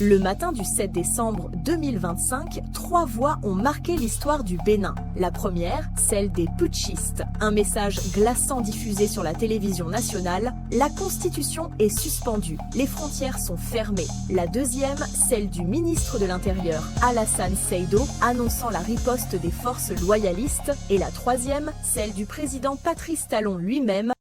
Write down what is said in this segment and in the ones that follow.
Le matin du 7 décembre 2025, 3 voix ont marqué l'histoire du Bénin. La première, celle des putschistes. Un message glaçant diffusé sur la télévision nationale, la Constitution est suspendue, les frontières sont fermées. La deuxième, celle du ministre de l'Intérieur, Alassane Seido, annonçant la riposte des forces loyalistes. Et la troisième, celle du président Patrice Talon lui-même,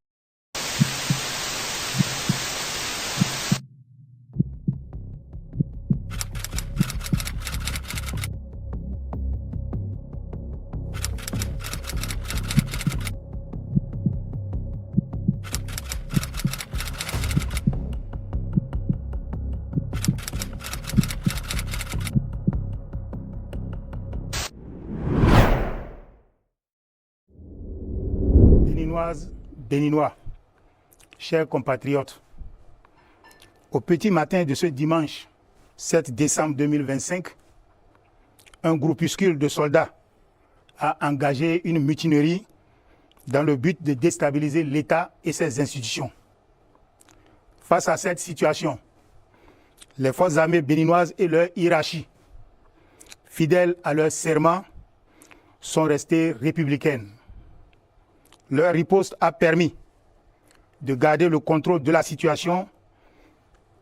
Béninoises, Béninois, chers compatriotes, au petit matin de ce dimanche 7 décembre 2025, un groupuscule de soldats a engagé une mutinerie dans le but de déstabiliser l'État et ses institutions. Face à cette situation, les forces armées béninoises et leur hiérarchie, fidèles à leur serment, sont restées républicaines. Leur riposte a permis de garder le contrôle de la situation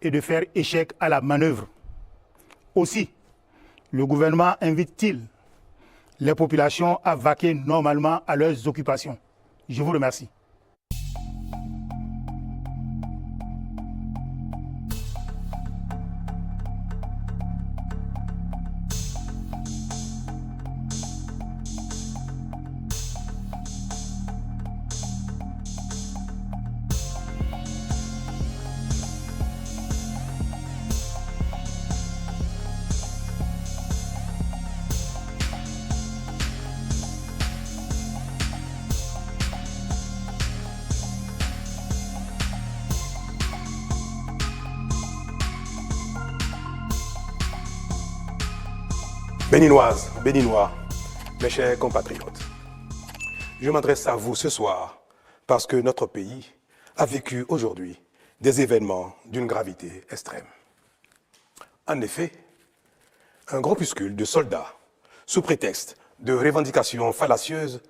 et de faire échec à la manœuvre. Aussi, le gouvernement invite-t-il les populations à vaquer normalement à leurs occupations. Je vous remercie. Béninoises, Béninois, mes chers compatriotes, je m'adresse à vous ce soir parce que notre pays a vécu aujourd'hui des événements d'une gravité extrême. En effet, un groupuscule de soldats, sous prétexte de revendications fallacieuses,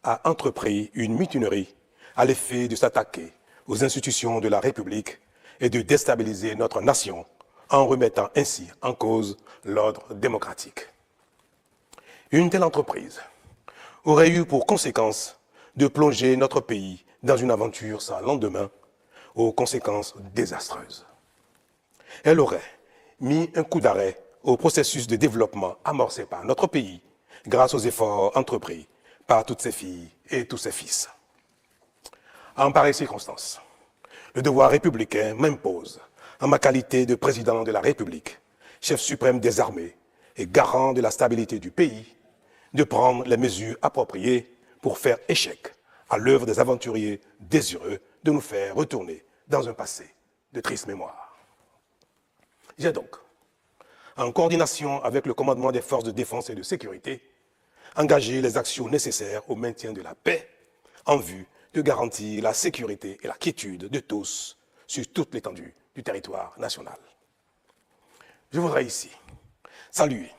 a entrepris une mutinerie à l'effet de s'attaquer aux institutions de la République et de déstabiliser notre nation en remettant ainsi en cause l'ordre démocratique. Une telle entreprise aurait eu pour conséquence de plonger notre pays dans une aventure sans lendemain, aux conséquences désastreuses. Elle aurait mis un coup d'arrêt au processus de développement amorcé par notre pays grâce aux efforts entrepris par toutes ses filles et tous ses fils. En pareille circonstance, le devoir républicain m'impose, en ma qualité de président de la République, chef suprême des armées et garant de la stabilité du pays, de prendre les mesures appropriées pour faire échec à l'œuvre des aventuriers désireux de nous faire retourner dans un passé de triste mémoire. J'ai donc, en coordination avec le commandement des forces de défense et de sécurité, engagé les actions nécessaires au maintien de la paix en vue de garantir la sécurité et la quiétude de tous sur toute l'étendue du territoire national. Je voudrais ici saluer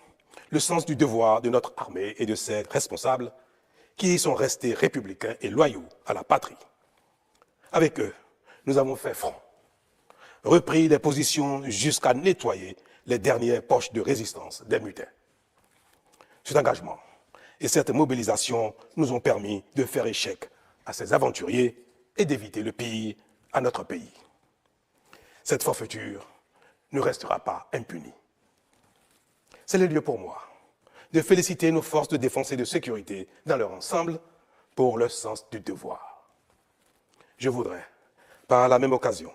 le sens du devoir de notre armée et de ses responsables qui sont restés républicains et loyaux à la patrie. Avec eux, nous avons fait front, repris des positions jusqu'à nettoyer les dernières poches de résistance des mutins. Cet engagement et cette mobilisation nous ont permis de faire échec à ces aventuriers et d'éviter le pire à notre pays. Cette forfaiture ne restera pas impunie. C'est le lieu pour moi de féliciter nos forces de défense et de sécurité dans leur ensemble pour leur sens du devoir. Je voudrais, par la même occasion,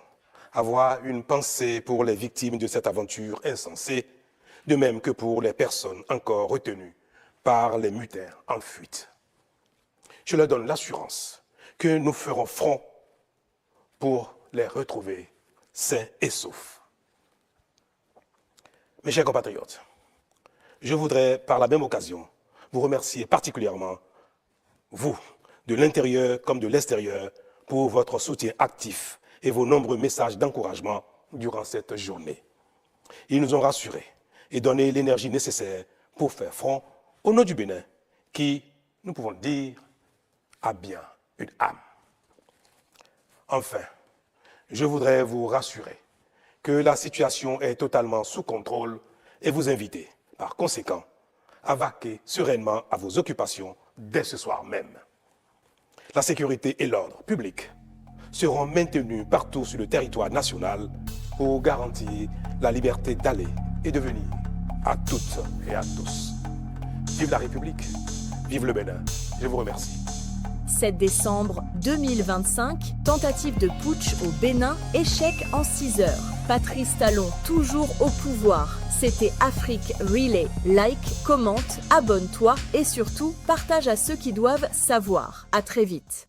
avoir une pensée pour les victimes de cette aventure insensée, de même que pour les personnes encore retenues par les mutins en fuite. Je leur donne l'assurance que nous ferons front pour les retrouver sains et saufs. Mes chers compatriotes, je voudrais, par la même occasion, vous remercier particulièrement, vous, de l'intérieur comme de l'extérieur, pour votre soutien actif et vos nombreux messages d'encouragement durant cette journée. Ils nous ont rassurés et donné l'énergie nécessaire pour faire front au nom du Bénin, qui, nous pouvons le dire, a bien une âme. Enfin, je voudrais vous rassurer que la situation est totalement sous contrôle et vous inviter, par conséquent, à vaquer sereinement à vos occupations dès ce soir même. La sécurité et l'ordre public seront maintenus partout sur le territoire national pour garantir la liberté d'aller et de venir à toutes et à tous. Vive la République, vive le Bénin. Je vous remercie. 7 décembre 2025, tentative de putsch au Bénin, échec en 6 heures. Patrice Talon, toujours au pouvoir. C'était Afrique Relay. Like, commente, abonne-toi et surtout, partage à ceux qui doivent savoir. À très vite.